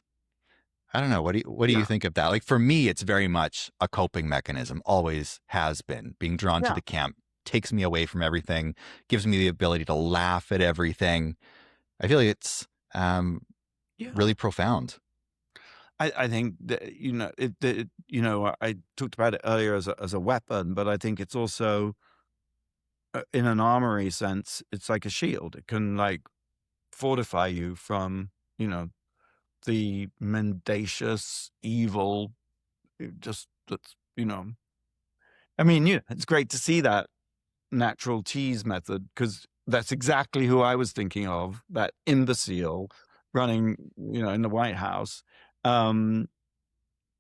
I don't know. What do you think of that? Like for me, it's very much a coping mechanism. Always has been. Being drawn to the camp takes me away from everything, gives me the ability to laugh at everything. I feel like it's really profound. I think that, I talked about it earlier as a weapon, but I think it's also in an armory sense, it's like a shield. It can like fortify you from, the mendacious evil. I mean, it's great to see that natural tease method because that's exactly who I was thinking of, that imbecile running, in the White House. And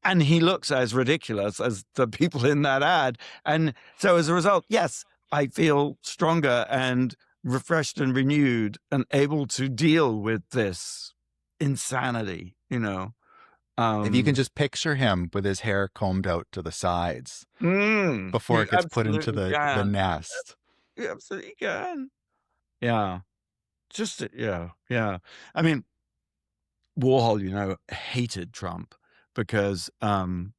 he looks as ridiculous as the people in that ad. And so as a result, yes, I feel stronger and refreshed and renewed and able to deal with this insanity, If you can just picture him with his hair combed out to the sides before it gets put into the nest. You absolutely can. Yeah. Yeah. I mean, Warhol, hated Trump because Trump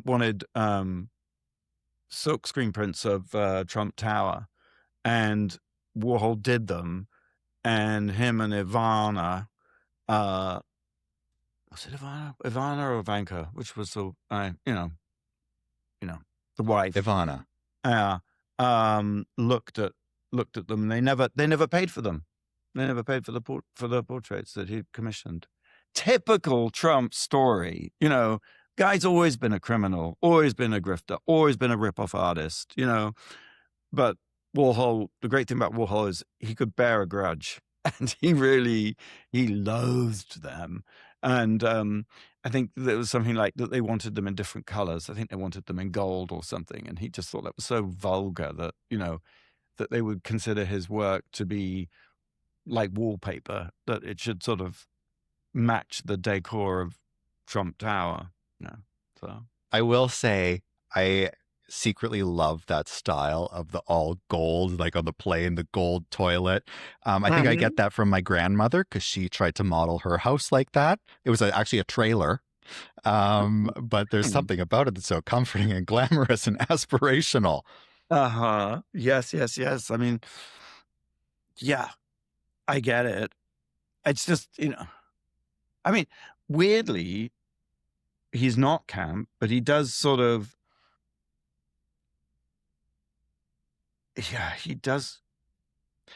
wanted silkscreen prints of Trump Tower, and Warhol did them, and him and Ivana, was it Ivana or Ivanka? Which was the the wife, Ivana. Looked at them. And they never paid for them. They never paid for the portraits that he'd commissioned. Typical Trump story. Guy's always been a criminal, always been a grifter, always been a rip-off artist. But Warhol, the great thing about Warhol is he could bear a grudge, and he loathed them. And I think there was something like that they wanted them in different colors. I think they wanted them in gold or something. And he just thought that was so vulgar that, that they would consider his work to be like wallpaper, that it should sort of match the decor of Trump Tower. So I will say I secretly love that style of the all gold, like on the plane, the gold toilet. I think I get that from my grandmother because she tried to model her house like that. It was actually a trailer. But there's something about it that's so comforting and glamorous and aspirational. Yes. I mean, yeah, I get it. It's just, I mean, weirdly, he's not camp, but he does sort of, he does.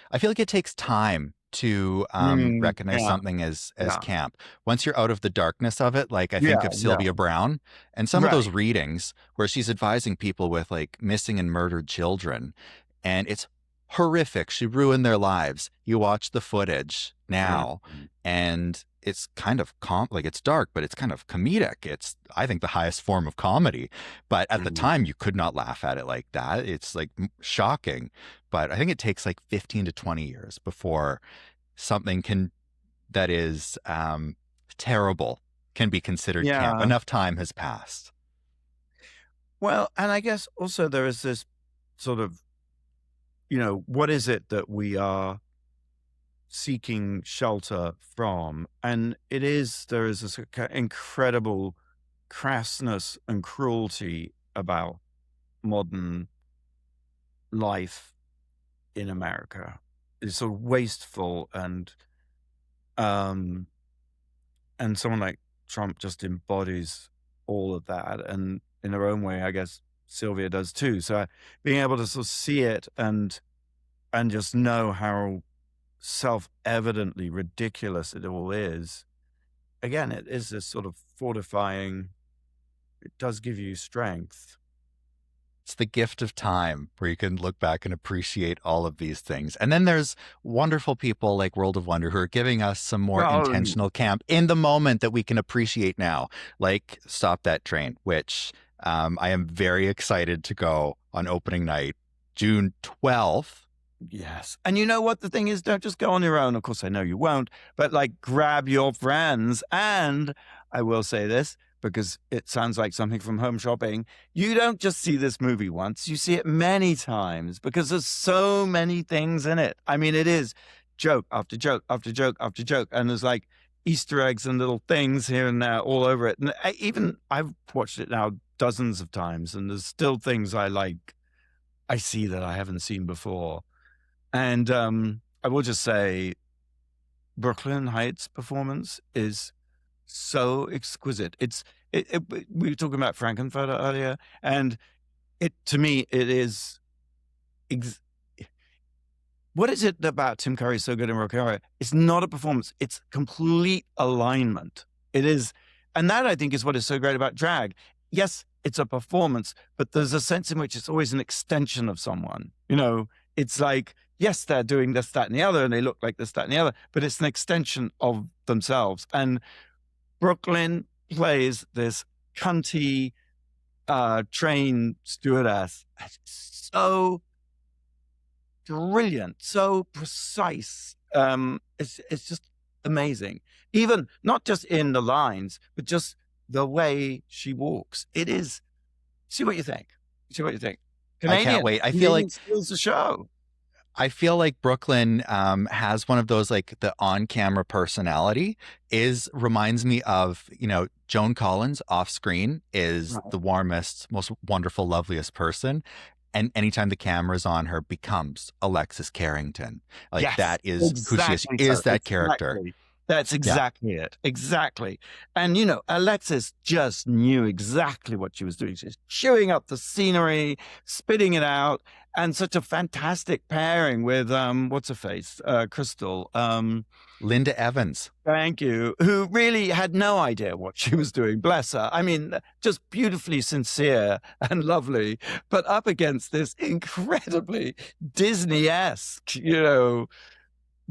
I feel like it takes time to recognize something as camp. Once you're out of the darkness of it, like I think of Sylvia Brown and some of those readings where she's advising people with like missing and murdered children, and it's horrific. She ruined their lives. You watch the footage now and it's kind of like it's dark, but it's kind of comedic. It's, I think, the highest form of comedy. But at the time, you could not laugh at it like that. It's like shocking. But I think it takes like 15 to 20 years before something that is terrible can be considered camp. Enough time has passed. Well, and I guess also there is this sort of, what is it that we are seeking shelter from? And there is this incredible crassness and cruelty about modern life in America. It's sort of wasteful, and someone like Trump just embodies all of that, and in her own way, I guess Sylvia does too. So being able to sort of see it and just know how self-evidently ridiculous it all is, again, it is this sort of fortifying, it does give you strength. It's the gift of time where you can look back and appreciate all of these things. And then there's wonderful people like World of Wonder who are giving us some more intentional camp in the moment that we can appreciate now, like Stop That Train, which I am very excited to go on opening night, June 12th. Yes. And you know what the thing is? Don't just go on your own. Of course, I know you won't, but like grab your friends. And I will say this because it sounds like something from Home Shopping. You don't just see this movie once, you see it many times because there's so many things in it. I mean, it is joke after joke after joke after joke. And there's like Easter eggs and little things here and there all over it. And I've watched it now dozens of times, and there's still things I see that I haven't seen before. And I will just say, Brooklyn Heights' performance is so exquisite. We were talking about Frankenfurter earlier, and to me, it is. What is it about Tim Curry so good in Rocky Horror? It's not a performance; it's complete alignment. It is, and that I think is what is so great about drag. Yes, it's a performance, but there's a sense in which it's always an extension of someone. You know, it's like, yes, they're doing this, that, and the other, and they look like this, that, and the other, but it's an extension of themselves. And Brooklyn plays this cunty train stewardess. It's so brilliant, so precise. It's just amazing. Even not just in the lines, but just the way she walks. It is. See what you think. Canadian, I can't wait. I feel like steals the show. I feel like Brooklyn has one of those, like the on-camera personality reminds me of, Joan Collins off screen is the warmest, most wonderful, loveliest person. And anytime the camera's on her becomes Alexis Carrington. Like Yes, that is who she is that character. That's exactly it. Exactly. And, Alexis just knew exactly what she was doing. She's chewing up the scenery, spitting it out, and such a fantastic pairing with, what's her face? Crystal. Linda Evans. Thank you. Who really had no idea what she was doing. Bless her. I mean, just beautifully sincere and lovely, but up against this incredibly Disney-esque,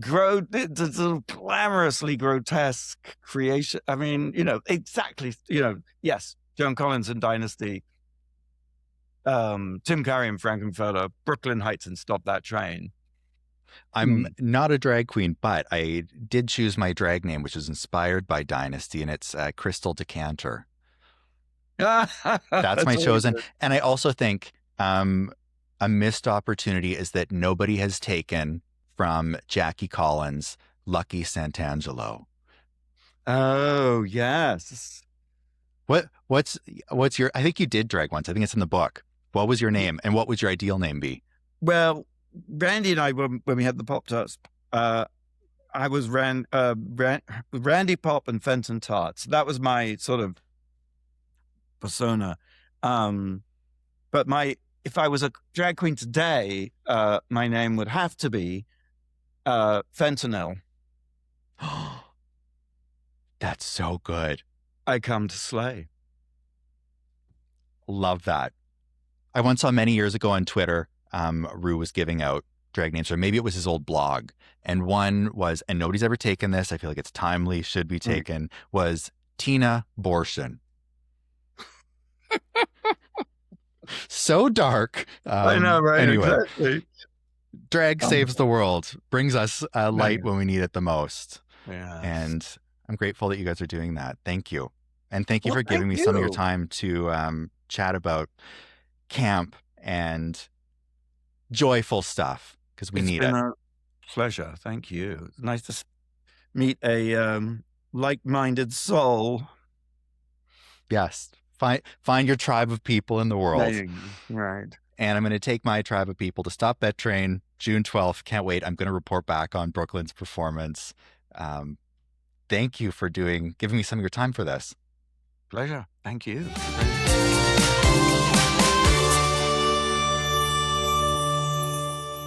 glamorously grotesque creation. I mean, exactly, yes, Joan Collins and Dynasty, Tim Curry and Frankenfurter, Brooklyn Heights and Stop That Train. I'm not a drag queen, but I did choose my drag name, which is inspired by Dynasty, and it's Crystal Decanter. That's my chosen. Good. And I also think a missed opportunity is that nobody has taken from Jackie Collins, Lucky Santangelo. Oh, yes. What's your, I think you did drag once. I think it's in the book. What was your name and what would your ideal name be? Well, Randy and I, when we had the Pop-Tarts, I was Randy Pop and Fenton Tarts. That was my sort of persona. But if I was a drag queen today, my name would have to be Fentanyl. That's so good. I come to slay. Love that. I once saw many years ago on Twitter, Rue was giving out drag names, or maybe it was his old blog. And one was, and nobody's ever taken this, I feel like it's timely, should be taken, was Tina Borschen. So dark. I know, right? Anyway, exactly. Drag saves the world, brings us light when we need it the most. Yeah. And I'm grateful that you guys are doing that. Thank you. And thank you for giving me some of your time to chat about camp and joyful stuff, because we need it. It's been a pleasure. Thank you. It's nice to meet a like-minded soul. Yes. Find your tribe of people in the world. Right. And I'm going to take my tribe of people to Stop That Train, June 12th. Can't wait. I'm going to report back on Brooklyn's performance. Thank you for giving me some of your time for this. Pleasure. Thank you.